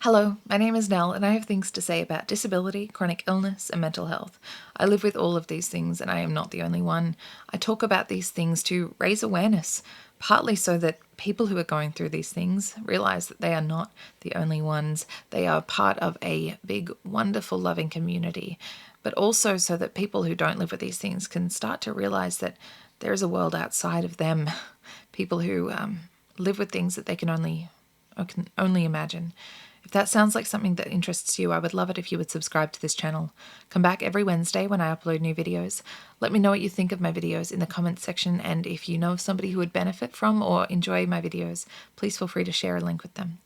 Hello, my name is Nell, and I have things to say about disability, chronic illness, and mental health. I live with all of these things, and I am not the only one. I talk about these things to raise awareness, partly so that people who are going through these things realize that they are not the only ones. They are part of a big, wonderful, loving community, but also so that people who don't live with these things can start to realize that there is a world outside of them. People who live with things that they can only imagine. If that sounds like something that interests you, I would love it if you would subscribe to this channel. Come back every Wednesday when I upload new videos. Let me know what you think of my videos in the comments section, and if you know of somebody who would benefit from or enjoy my videos, please feel free to share a link with them.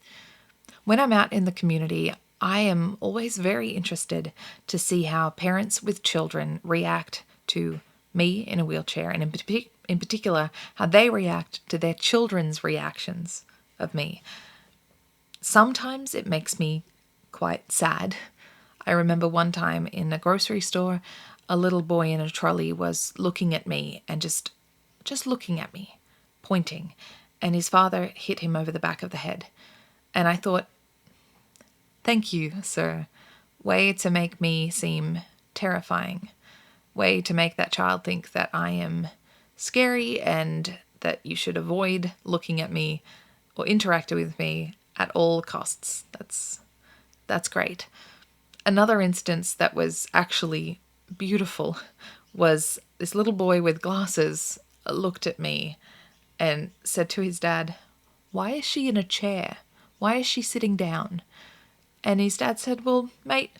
When I'm out in the community, I am always very interested to see how parents with children react to me in a wheelchair, and in particular, how they react to their children's reactions of me. Sometimes it makes me quite sad. I remember one time in a grocery store, a little boy in a trolley was looking at me and just looking at me, pointing, and his father hit him over the back of the head. And I thought, thank you, sir. Way to make me seem terrifying. Way to make that child think that I am scary and that you should avoid looking at me or interact with me at all costs. That's great. Another instance that was actually beautiful was this little boy with glasses looked at me and said to his dad, "Why is she in a chair? Why is she sitting down?" And his dad said, "Well, mate,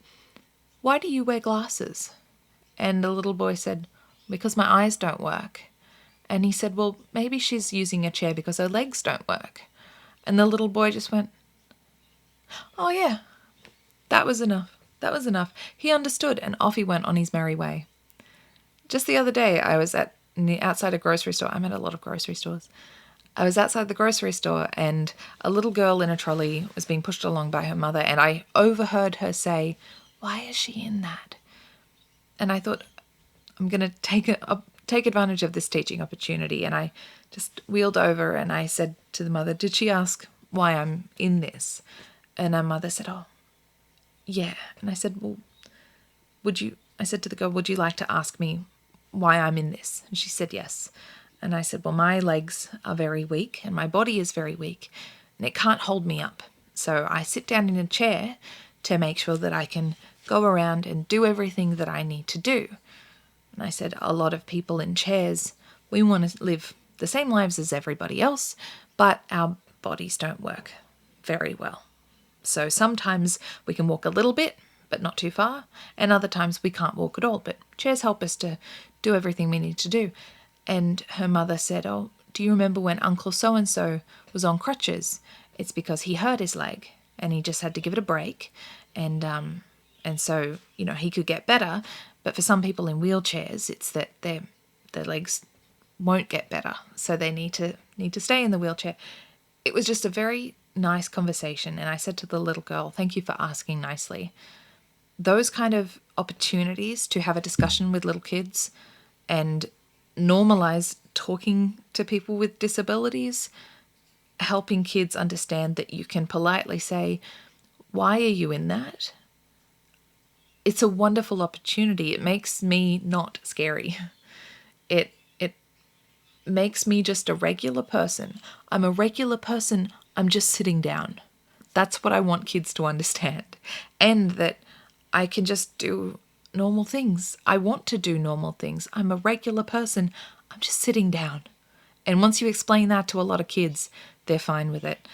why do you wear glasses?" And the little boy said, "Because my eyes don't work." And he said, "Well, maybe she's using a chair because her legs don't work." And the little boy just went, "Oh yeah, that was enough. That was enough." He understood, and off he went on his merry way. Just the other day, I was outside a grocery store. I'm at a lot of grocery stores. I was outside the grocery store, and a little girl in a trolley was being pushed along by her mother, and I overheard her say, "Why is she in that?" And I thought, I'm going to take advantage of this teaching opportunity. And I just wheeled over and I said to the mother, "Did she ask why I'm in this?" And her mother said, "Oh, yeah." And I said, "Well, I said to the girl, would you like to ask me why I'm in this?" And she said, "Yes." And I said, "Well, my legs are very weak and my body is very weak and it can't hold me up. So I sit down in a chair to make sure that I can go around and do everything that I need to do." And I said, "A lot of people in chairs, we want to live the same lives as everybody else, but our bodies don't work very well. So sometimes we can walk a little bit, but not too far, and other times we can't walk at all, but chairs help us to do everything we need to do." And her mother said, "Oh, do you remember when Uncle so-and-so was on crutches? It's because he hurt his leg and he just had to give it a break. And so, he could get better. But for some people in wheelchairs, it's that their legs won't get better. So they need to stay in the wheelchair." It was just a very nice conversation. And I said to the little girl, "Thank you for asking nicely." Those kind of opportunities to have a discussion with little kids and normalize talking to people with disabilities, helping kids understand that you can politely say, "Why are you in that?" It's a wonderful opportunity. It makes me not scary. It makes me just a regular person. I'm a regular person. I'm just sitting down. That's what I want kids to understand. And that I can just do normal things. I want to do normal things. I'm a regular person. I'm just sitting down. And once you explain that to a lot of kids, they're fine with it.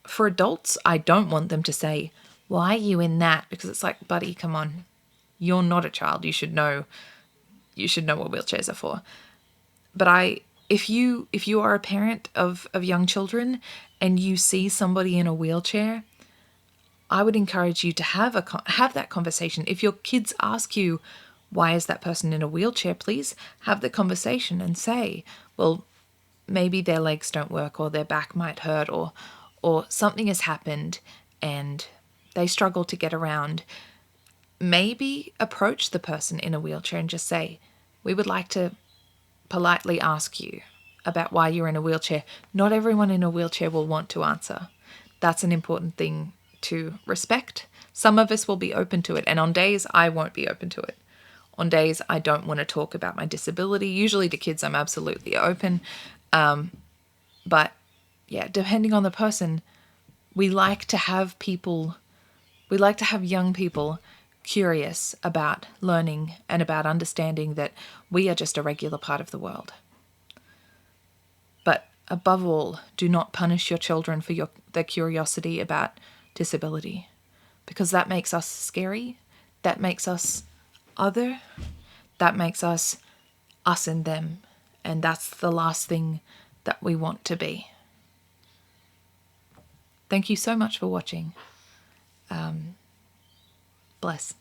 For adults, I don't want them to say, "Why are you in that?" Because it's like, buddy, come on. You're not a child. You should know what wheelchairs are for. But if you are a parent of young children and you see somebody in a wheelchair, I would encourage you to have that conversation. If your kids ask you, "Why is that person in a wheelchair?" please have the conversation and say, "Well, maybe their legs don't work, or their back might hurt, or something has happened and they struggle to get around." Maybe approach the person in a wheelchair and just say, "We would like to politely ask you about why you're in a wheelchair." Not everyone in a wheelchair will want to answer. That's an important thing to respect. Some of us will be open to it, and on days I won't be open to it. On days I don't want to talk about my disability. Usually to kids I'm absolutely open. But yeah, depending on the person, we like to have young people curious about learning and about understanding that we are just a regular part of the world. But above all, do not punish your children for their curiosity about disability, because that makes us scary, that makes us other, that makes us and them, and that's the last thing that we want to be. Thank you so much for watching. Bless.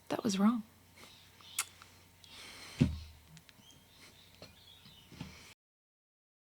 That was wrong.